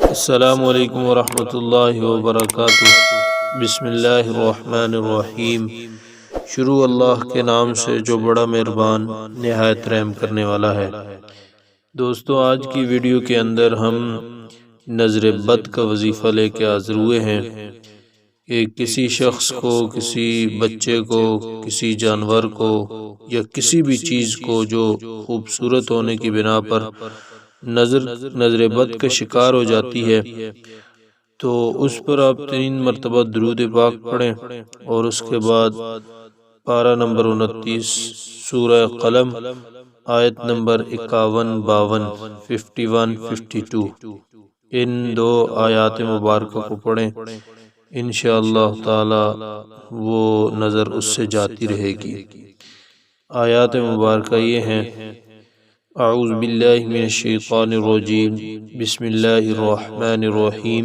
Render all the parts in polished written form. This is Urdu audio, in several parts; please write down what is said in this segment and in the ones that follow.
السلام علیکم ورحمۃ اللہ وبرکاتہ۔ بسم اللہ الرحمن الرحیم۔ شروع اللہ کے نام سے جو بڑا مہربان نہایت رحم کرنے والا ہے۔ دوستو، آج کی ویڈیو کے اندر ہم نظر بد کا وظیفہ لے کے حاضر ہوئے ہیں کہ کسی شخص کو، کسی بچے کو، کسی جانور کو یا کسی بھی چیز کو جو خوبصورت ہونے کی بنا پر نظر بد کا شکار ہو جاتی ہے تو اس پر آپ 3 مرتبہ درود پاک پڑھیں، اور اس کے بعد پارہ نمبر 29 سورہ قلم آیت نمبر 51 52 52 ان 2 آیات مبارکہ کو پڑھیں۔ انشاءاللہ تعالی وہ نظر اس سے جاتی رہے گی۔ آیات مبارکہ یہ ہیں: اعوذ باللہ من الشیطان الرجیم، بسم اللہ الرحمن الرحیم۔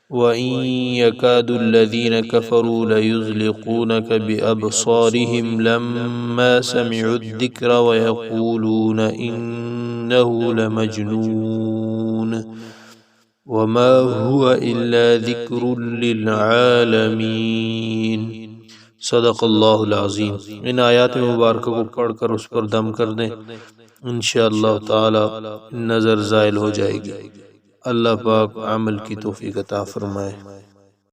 وَإِن يَكَادُ الَّذِينَ كَفَرُوا لَيُزْلِقُونَكَ بِأَبْصَارِهِمْ لَمَّا سَمِعُوا الذِّكْرَ وَيَقُولُونَ إِنَّهُ لَمَجْنُونٌ وَمَا هُوَ إِلَّا ذِكْرٌ لِّلْعَالَمِينَ۔ صدق اللہ العظیم۔ ان آیات مبارکہ کو پڑھ کر اس پر دم کر دیں، انشاءاللہ تعالی نظر زائل ہو جائے گی۔ اللہ پاک عمل کی توفیق عطا فرمائے۔